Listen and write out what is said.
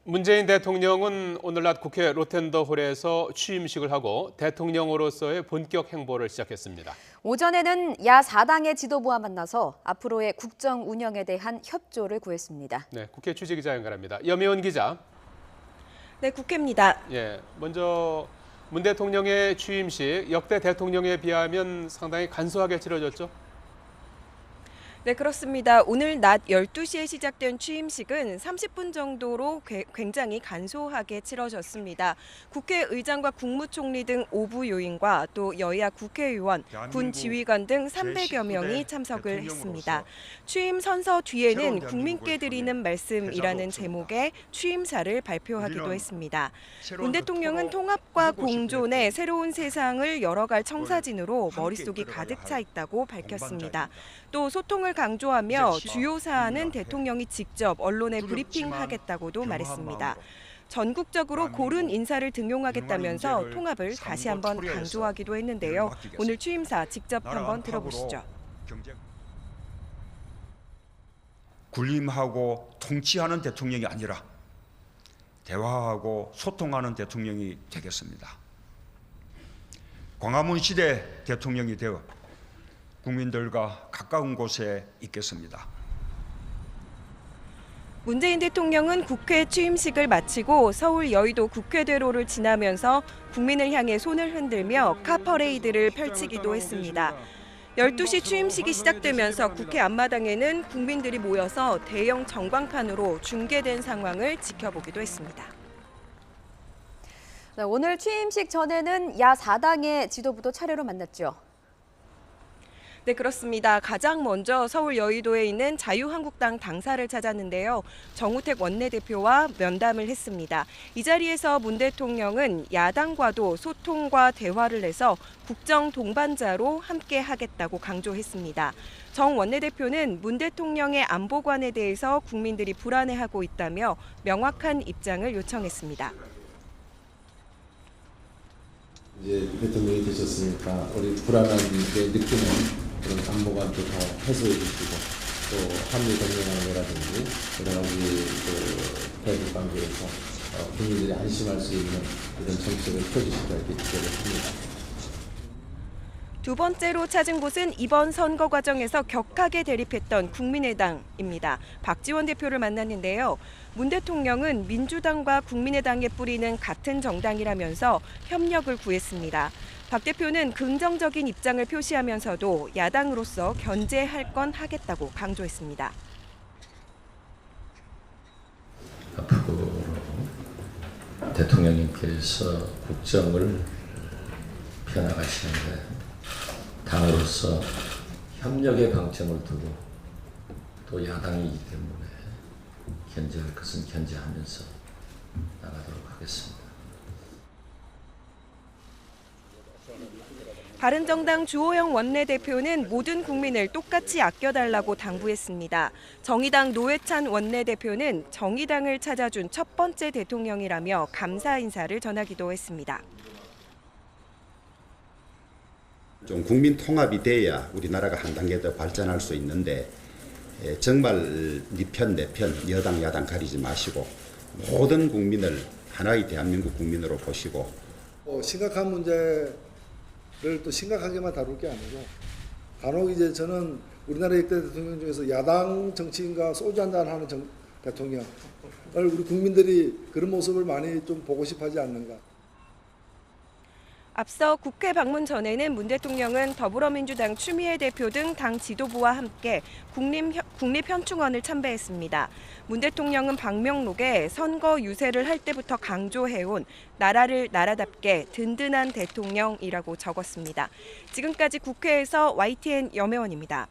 문재인 대통령은 오늘 낮 국회 로텐더홀에서 취임식을 하고 대통령으로서의 본격 행보를 시작했습니다. 오전에는 야4당의 지도부와 만나서 앞으로의 국정 운영에 대한 협조를 구했습니다. 네, 국회 취재기자 연결합니다. 염혜원 기자. 네, 국회입니다. 먼저 문 대통령의 취임식 역대 대통령에 비하면 상당히 간소하게 치러졌죠? 네, 그렇습니다. 오늘 낮 12시에 시작된 취임식은 30분 정도로 굉장히 간소하게 치러졌습니다. 국회의장과 국무총리 등 5부 요인과 또 여야 국회의원, 군 지휘관 등 300여 명이 참석을 했습니다. 취임 선서 뒤에는 국민께 드리는 말씀이라는 제목의 취임사를 발표하기도 했습니다. 문 대통령은 통합과 공존의 새로운 세상을 열어갈 청사진으로 머릿속이 가득 차 있다고 밝혔습니다. 또 소통을 강조하며 주요 사안은 대통령이 직접 언론에 브리핑하겠다고도 말했습니다. 전국적으로 고른 인사를 등용하겠다면서 통합을 다시 한번 강조하기도 했는데요. 오늘 취임사 직접 한번 들어보시죠. 군림하고 통치하는 대통령이 아니라 대화하고 소통하는 대통령이 되겠습니다. 광화문 시대 대통령이 되어 국민들과 가까운 곳에 있겠습니다. 문재인 대통령은 국회 취임식을 마치고 서울 여의도 국회대로를 지나면서 국민을 향해 손을 흔들며 카퍼레이드를 펼치기도 했습니다. 12시 취임식이 시작되면서 국회 앞마당에는 국민들이 모여서 대형 전광판으로 중계된 상황을 지켜보기도 했습니다. 오늘 취임식 전에는 야4당의 지도부도 차례로 만났죠. 네, 그렇습니다. 가장 먼저 서울 여의도에 있는 자유한국당 당사를 찾았는데요. 정우택 원내대표와 면담을 했습니다. 이 자리에서 문 대통령은 야당과도 소통과 대화를 해서 국정 동반자로 함께 하겠다고 강조했습니다. 정 원내대표는 문 대통령의 안보관에 대해서 국민들이 불안해하고 있다며 명확한 입장을 요청했습니다. 이제 대통령이 되셨으니까 우리 불안한 게 느끼는 그런 안보관도 더 해소해 주시고 또 한미 동맹하는 여러 가지 대북 관계에서 국민들이 안심할 수 있는 이런 정책을 펴주시라 이렇게 기대를 합니다. 두 번째로 찾은 곳은 이번 선거 과정에서 격하게 대립했던 국민의당입니다. 박지원 대표를 만났는데요. 문 대통령은 민주당과 국민의당의 뿌리는 같은 정당이라면서 협력을 구했습니다. 박 대표는 긍정적인 입장을 표시하면서도 야당으로서 견제할 건 하겠다고 강조했습니다. 앞으로 대통령님께서 국정을 펴나가시는데 당으로서 협력의 방점을 두고 또 야당이기 때문에 견제할 것은 견제하면서 나가도록 하겠습니다. 바른정당 주호영 원내대표는 모든 국민을 똑같이 아껴달라고 당부했습니다. 정의당 노회찬 원내대표는 정의당을 찾아준 첫 번째 대통령이라며 감사 인사를 전하기도 했습니다. 좀 국민 통합이 돼야 우리나라가 한 단계 더 발전할 수 있는데 정말 네 편, 내 편, 여당, 야당 가리지 마시고 모든 국민을 하나의 대한민국 국민으로 보시고 심각한 문제를 또 심각하게만 다룰 게 아니고 간혹 이제 저는 우리나라 역대 대통령 중에서 야당 정치인과 소주 한잔 하는 대통령을 우리 국민들이 그런 모습을 많이 좀 보고 싶어 하지 않는가. 앞서 국회 방문 전에는 문 대통령은 더불어민주당 추미애 대표 등 당 지도부와 함께 국립현충원을 참배했습니다. 문 대통령은 방명록에 선거 유세를 할 때부터 강조해온 나라를 나라답게 든든한 대통령이라고 적었습니다. 지금까지 국회에서 YTN 염혜원입니다.